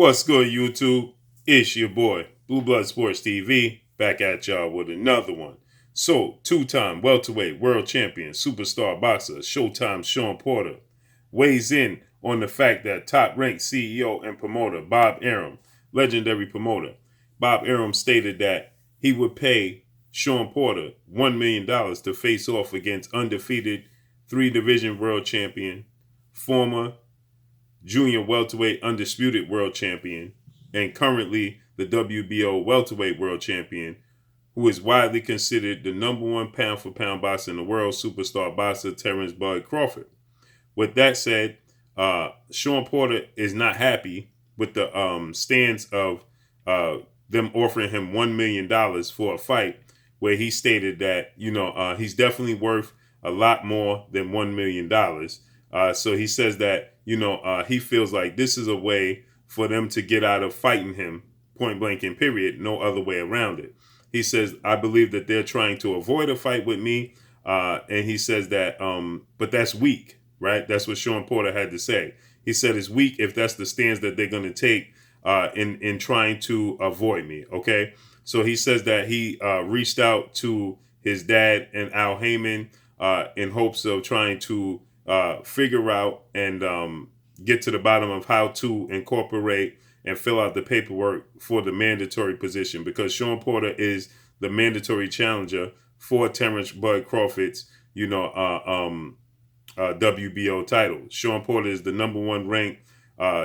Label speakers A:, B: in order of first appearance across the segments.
A: What's good, YouTube? It's your boy, Blue Blood Sports TV, back at y'all with another one. So, two-time welterweight world champion, superstar boxer, Showtime's Shawn Porter, weighs in on the fact that top-ranked CEO and promoter Bob Arum, legendary promoter, Bob Arum stated that he would pay Shawn Porter $1 million to face off against undefeated three-division world champion, former junior welterweight undisputed world champion, and currently the WBO welterweight world champion, who is widely considered the number one pound for pound boxer in the world, superstar boxer Terence Crawford. With that said, Shawn Porter is not happy with the stance of them offering him $1 million for a fight, where he stated that he's definitely worth a lot more than $1 million. So he says that he feels like this is a way for them to get out of fighting him, point blank and period, no other way around it. He says, I believe that they're trying to avoid a fight with me. And he says that, but that's weak, right? That's what Shawn Porter had to say. He said it's weak if that's the stance that they're going to take in trying to avoid me, okay? So he says that he reached out to his dad and Al Heyman in hopes of trying to figure out and get to the bottom of how to incorporate and fill out the paperwork for the mandatory position, because Shawn Porter is the mandatory challenger for Terence Bud Crawford's, WBO title. Shawn Porter is the number one ranked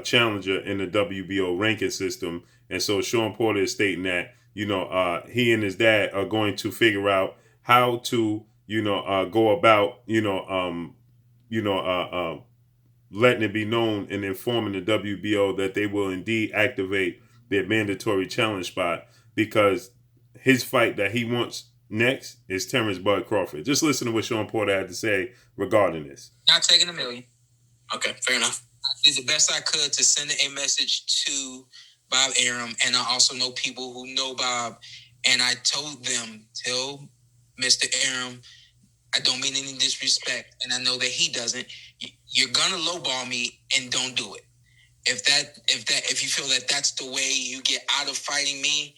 A: challenger in the WBO ranking system. And so Shawn Porter is stating that, he and his dad are going to figure out how to, go about, letting it be known and informing the WBO that they will indeed activate their mandatory challenge spot, because his fight that he wants next is Terence Bud Crawford. Just listen to what Shawn Porter had to say regarding this.
B: Not taking $1 million. Okay, fair enough. I did the best I could to send a message to Bob Arum, and I also know people who know Bob, and I told them, tell Mr. Arum, I don't mean any disrespect, and I know that he doesn't. You're gonna lowball me, and don't do it. If you feel that that's the way you get out of fighting me,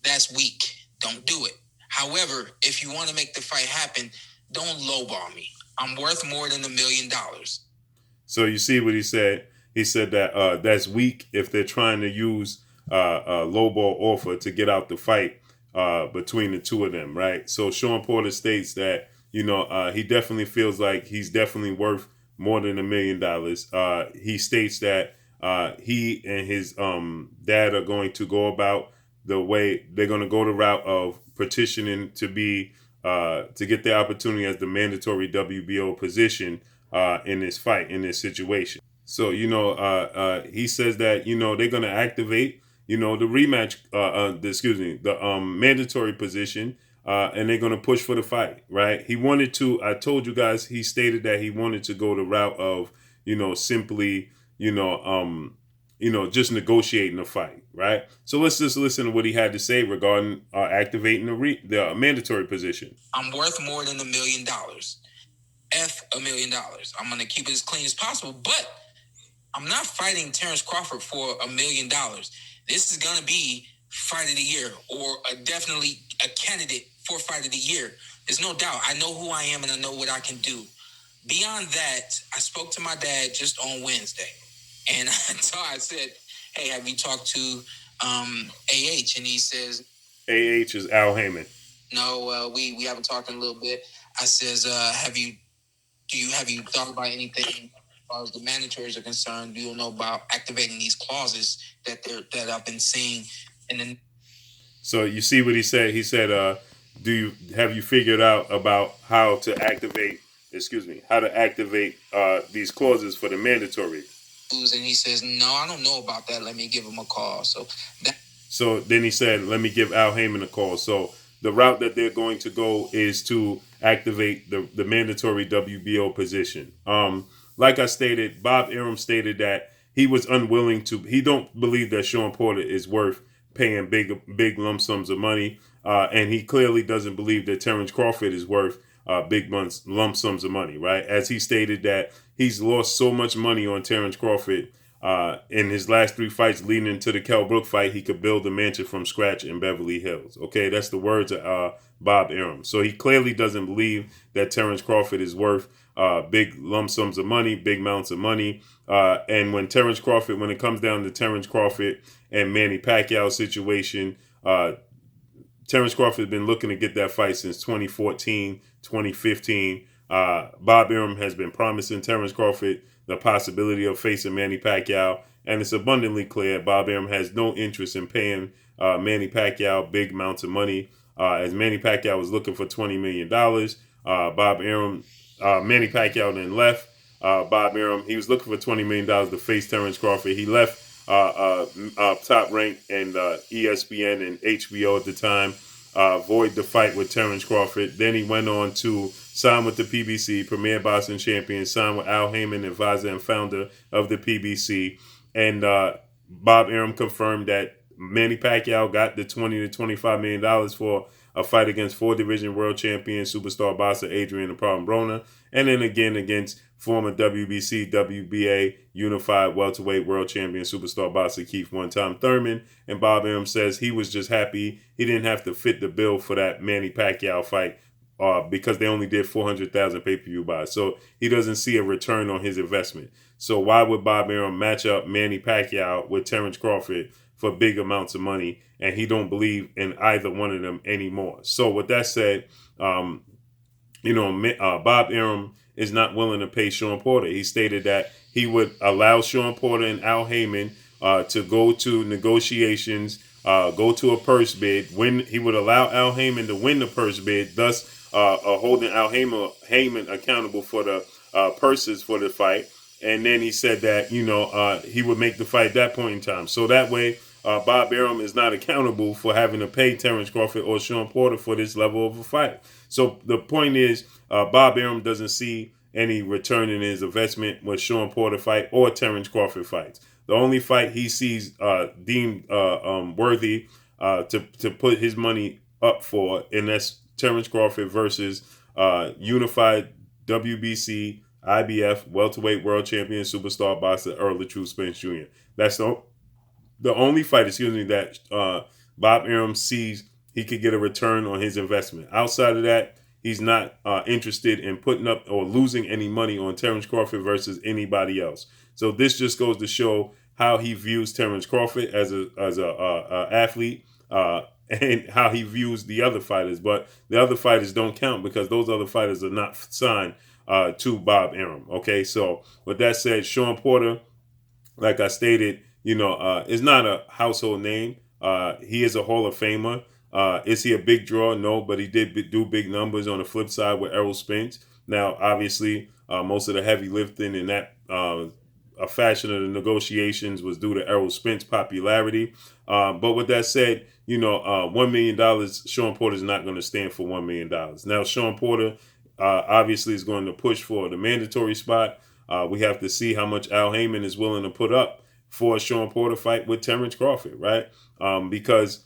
B: that's weak. Don't do it. However, if you want to make the fight happen, don't lowball me. I'm worth more than $1 million.
A: So you see what he said. He said that that's weak if they're trying to use a lowball offer to get out the fight between the two of them, right? So Shawn Porter states that he definitely feels like he's definitely worth more than $1 million. He states that he and his dad are going to go about the way they're going to go the route of petitioning to be to get the opportunity as the mandatory WBO position in this fight, in this situation. So he says that they're going to activate the rematch, the mandatory position. And they're going to push for the fight, right? He wanted to, I told you guys, he stated that he wanted to go the route of, simply, just negotiating the fight, right? So let's just listen to what he had to say regarding activating the mandatory position.
B: I'm worth more than $1 million. $1 million. I'm going to keep it as clean as possible, but I'm not fighting Terence Crawford for $1 million. This is going to be fight of the year, or definitely a candidate for fight of the year. There's no doubt. I know who I am and I know what I can do. Beyond that, I spoke to my dad just on Wednesday, and so I said, hey, have you talked to AH? And he says,
A: AH is Al Heyman.
B: No, we haven't talked in a little bit. I says, have you thought about anything as far as the mandatories are concerned? Do you know about activating these clauses that I've been seeing? And then,
A: so you see what he said. He said, have you figured out about how to activate these clauses for the mandatory?
B: And he says, no, I don't know about that. Let me give him a call.
A: So then he said, let me give Al Heyman a call. So the route that they're going to go is to activate the mandatory WBO position. Like I stated, Bob Arum stated that he was unwilling to. He don't believe that Shawn Porter is worth paying big lump sums of money, and he clearly doesn't believe that Terence Crawford is worth big lump sums of money, right? As he stated that he's lost so much money on Terence Crawford In his last 3 fights leading into the Kell Brook fight, he could build a mansion from scratch in Beverly Hills. Okay, that's the words of Bob Arum. So he clearly doesn't believe that Terence Crawford is worth big lump sums of money, big amounts of money. And when it comes down to Terence Crawford and Manny Pacquiao situation, Terence Crawford has been looking to get that fight since 2014, 2015. Bob Arum has been promising Terence Crawford the possibility of facing Manny Pacquiao, and it's abundantly clear Bob Arum has no interest in paying Manny Pacquiao big amounts of money. As Manny Pacquiao was looking for $20 million, Manny Pacquiao then left. Bob Arum, he was looking for $20 million to face Terence Crawford. He left Top Rank and ESPN and HBO at the time, void the fight with Terence Crawford. Then he went on to sign with the PBC, Premier Boxing Champion, signed with Al Heyman, advisor and founder of the PBC. And Bob Arum confirmed that Manny Pacquiao got the $20 to $25 million for a fight against 4-division world champion superstar boxer Adrian the Problem Broner, and then again against former WBC, WBA unified welterweight world champion superstar boxer Keith one-time Thurman. And Bob Arum says he was just happy he didn't have to fit the bill for that Manny Pacquiao fight because they only did 400,000 pay-per-view buys. So he doesn't see a return on his investment. So why would Bob Arum match up Manny Pacquiao with Terence Crawford for big amounts of money? And he don't believe in either one of them anymore. So with that said, Bob Arum is not willing to pay Shawn Porter. He stated that he would allow Shawn Porter and Al Heyman to go to negotiations, go to a purse bid. He would allow Al Heyman to win the purse bid, thus holding Al Heyman accountable for the purses for the fight. And then he said that, he would make the fight at that point in time. So that way, Bob Arum is not accountable for having to pay Terence Crawford or Shawn Porter for this level of a fight. So the point is, Bob Arum doesn't see any return in his investment with Shawn Porter fight or Terence Crawford fights. The only fight he sees deemed worthy to put his money up for, and that's Terence Crawford versus unified WBC, IBF, welterweight world champion superstar boxer Earl the Truth Spence Jr. That's the only fight, that Bob Arum sees he could get a return on his investment. Outside of that, he's not interested in putting up or losing any money on Terence Crawford versus anybody else. So this just goes to show how he views Terence Crawford as a athlete and how he views the other fighters. But the other fighters don't count because those other fighters are not signed to Bob Arum. Okay, so with that said, Shawn Porter, like I stated, is not a household name. He is a Hall of Famer. Is he a big draw? No, but he did do big numbers on the flip side with Errol Spence. Now, obviously, most of the heavy lifting in that a fashion of the negotiations was due to Errol Spence's popularity. But with that said, $1 million, Shawn Porter is not going to stand for $1 million. Now, Shawn Porter obviously is going to push for the mandatory spot. We have to see how much Al Heyman is willing to put up for a Shawn Porter fight with Terence Crawford, right? Because,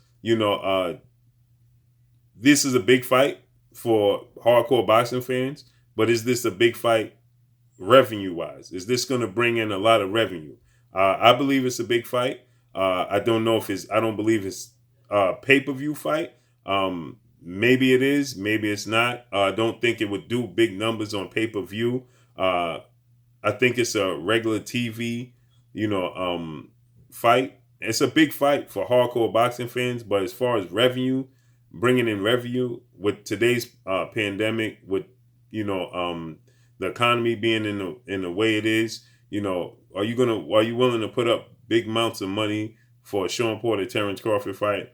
A: this is a big fight for hardcore boxing fans, but is this a big fight revenue-wise? Is this going to bring in a lot of revenue? I believe it's a big fight. I don't believe it's a pay-per-view fight. Maybe it is, maybe it's not. I don't think it would do big numbers on pay-per-view. I think it's a regular TV, fight. It's a big fight for hardcore boxing fans, but as far as revenue, bringing in revenue with today's pandemic, with the economy being in the way it is, are you willing to put up big amounts of money for a Shawn Porter Terence Crawford fight?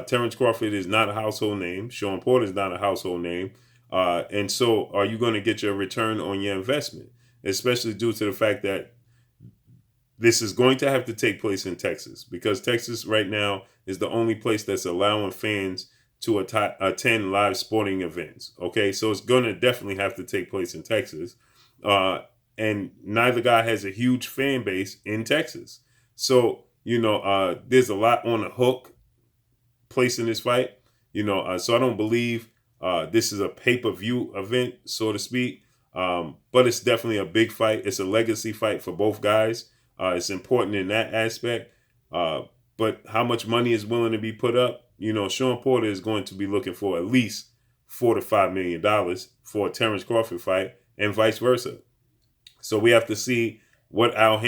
A: Terence Crawford is not a household name. Shawn Porter is not a household name. And so are you going to get your return on your investment? Especially due to the fact that this is going to have to take place in Texas, because Texas right now is the only place that's allowing fans to attend live sporting events. Okay, so it's going to definitely have to take place in Texas. And neither guy has a huge fan base in Texas. So, there's a lot on the hook placing this fight. So I don't believe this is a pay-per-view event, so to speak. But it's definitely a big fight. It's a legacy fight for both guys. It's important in that aspect. But how much money is willing to be put up? Shawn Porter is going to be looking for at least $4 to $5 million for a Terence Crawford fight, and vice versa. So we have to see how Al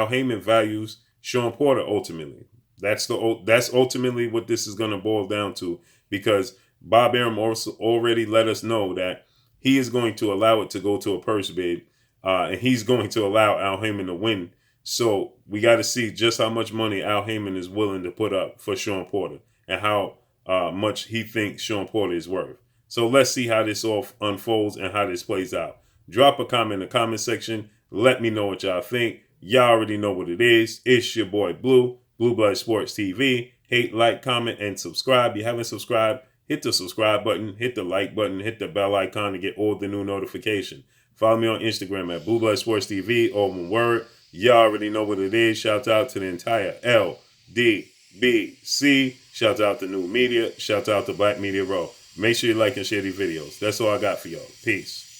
A: Heyman values Shawn Porter ultimately. That's ultimately what this is going to boil down to, because Bob Arum also already let us know that he is going to allow it to go to a purse bid, and he's going to allow Al Heyman to win. So we got to see just how much money Al Heyman is willing to put up for Shawn Porter, and how much he thinks Shawn Porter is worth. So let's see how this all unfolds and how this plays out. Drop a comment in the comment section. Let me know what y'all think. Y'all already know what it is. It's your boy Blue Blood Sports TV. Hate, like, comment, and subscribe. If you haven't subscribed, hit the subscribe button, hit the like button, hit the bell icon to get all the new notifications. Follow me on Instagram at Blood Sports TV, all one word. Y'all already know what it is. Shout out to the entire LDBC. Shout out to New Media. Shout out to Black Media Row. Make sure you like and share these videos. That's all I got for y'all. Peace.